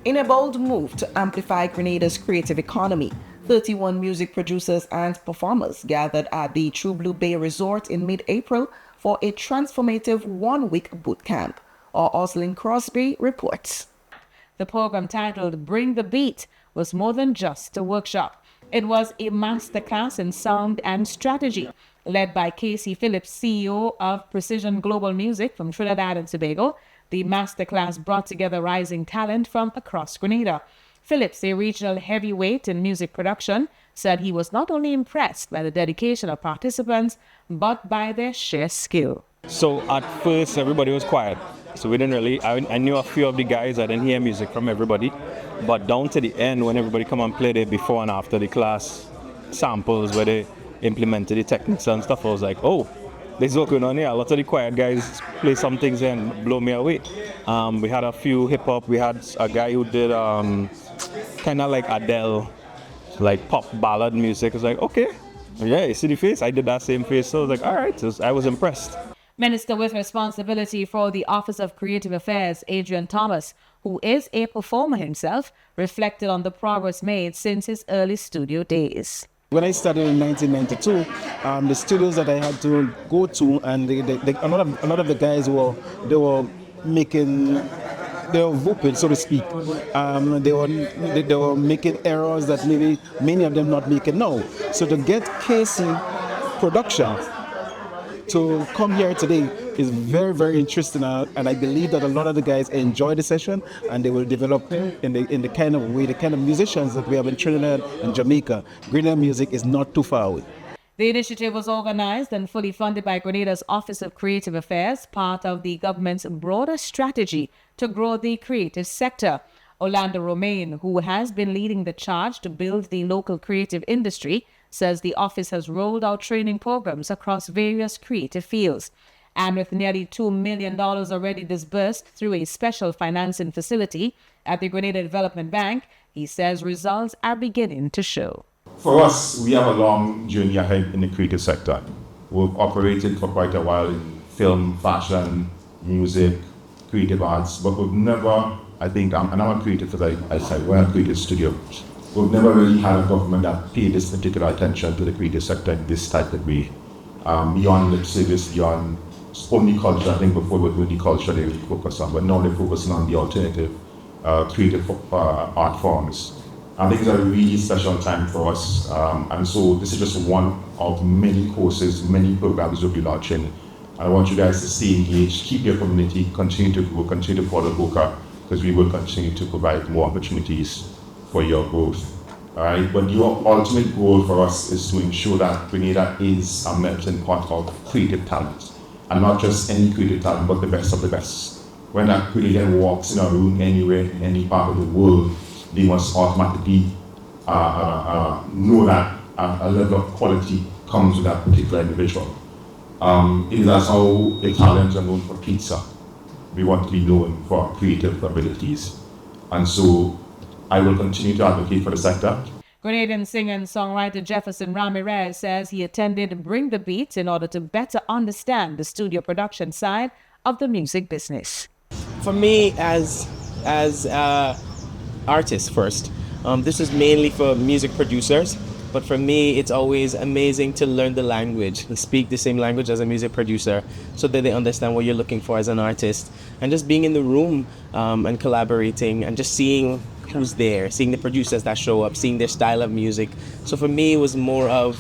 In a bold move to amplify Grenada's creative economy, 31 music producers and performers gathered at the True Blue Bay Resort in mid-April for a transformative one-week boot camp. Our Oslin Crosby reports. The program, titled Bring the Beat, was more than just a workshop. It was a masterclass in sound and strategy, led by Casey Phillips, CEO of Precision Global Music from Trinidad and Tobago. The masterclass brought together rising talent from across Grenada. Phillips, a regional heavyweight in music production, said he was not only impressed by the dedication of participants, but by their sheer skill. So at first, everybody was quiet. So we didn't really, I knew a few of the guys, I didn't hear music from everybody. But down to the end, when everybody come and play the before and after the class samples where they implemented the techniques and stuff, I was like, oh, this is what's going on here. A lot of the quiet guys play some things and blow me away. We had a few hip hop. We had a guy who did kind of like Adele, like pop ballad music. I was like, okay, yeah, you see the face? I did that same face. So I was like, all right, I was impressed. Minister with responsibility for the Office of Creative Affairs, Adrian Thomas, who is a performer himself, reflected on the progress made since his early studio days. When I started in 1992, the studios that I had to go to, and a lot of the guys were vapid, so to speak. They were making errors that maybe many of them not making now. So to get Casey Production to come here today is very, very interesting, and I believe that a lot of the guys enjoy the session, and they will develop in the kind of way, the kind of musicians that we have in Trinidad and Jamaica. Grenada music is not too far away. The initiative was organized and fully funded by Grenada's Office of Creative Affairs, part of the government's broader strategy to grow the creative sector. Orlando Romaine, who has been leading the charge to build the local creative industry, says the office has rolled out training programs across various creative fields. And with nearly $2 million already disbursed through a special financing facility at the Grenada Development Bank, he says results are beginning to show. For us, we have a long journey ahead in the creative sector. We've operated for quite a while in film, fashion, music, creative arts, but we've never, I think, and I'm a creative because I said we're a creative studio. We've never really had a government that paid this particular attention to the creative sector in this type of way. Beyond lip service, beyond only culture. I think before we were doing the culture they really focused on, but now they're focusing on the alternative creative art forms. I think it's a really special time for us, and so this is just one of many courses, many programs we'll be launching. I want you guys to stay engaged, keep your community, continue to grow, continue to follow Boca, because we will continue to provide more opportunities for your growth. All right, but your ultimate goal for us is to ensure that Grenada is a melting pot of creative talent, and not just any creative talent, but the best of the best. When a Grenadian walks in a room anywhere, in any part of the world, they must automatically know that a level of quality comes with that particular individual. It is as how Italians are known for pizza. We want to be known for our creative abilities. And so I will continue to advocate for the sector. Grenadian singer and songwriter Jefferson Ramirez says he attended Bring the Beat in order to better understand the studio production side of the music business. For me, as artists first, this is mainly for music producers, but for me it's always amazing to learn the language and speak the same language as a music producer so that they understand what you're looking for as an artist, and just being in the room and collaborating and just seeing who's there, seeing the producers that show up, seeing their style of music. So for me it was more of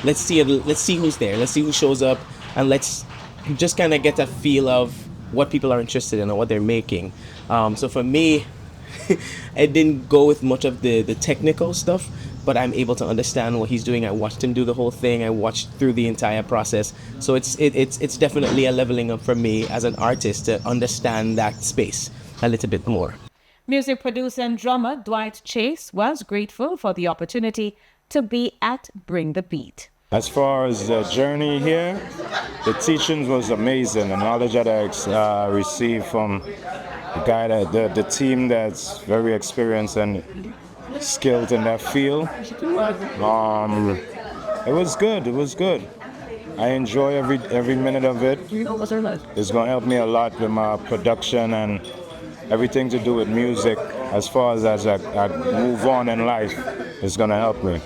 let's see who's there, let's see who shows up, and let's just kind of get a feel of what people are interested in or what they're making. So for me, I didn't go with much of the technical stuff, but I'm able to understand what he's doing. I watched him do the whole thing. I watched through the entire process. So it's definitely a leveling up for me as an artist to understand that space a little bit more. Music producer and drummer Dwight Chase was grateful for the opportunity to be at Bring the Beat. As far as the journey here, the teaching was amazing. The knowledge that I received from the team that's very experienced and skilled in that field. It was good. I enjoy every minute of it. It's going to help me a lot with my production and everything to do with music. as far as I move on in life, it's gonna help me.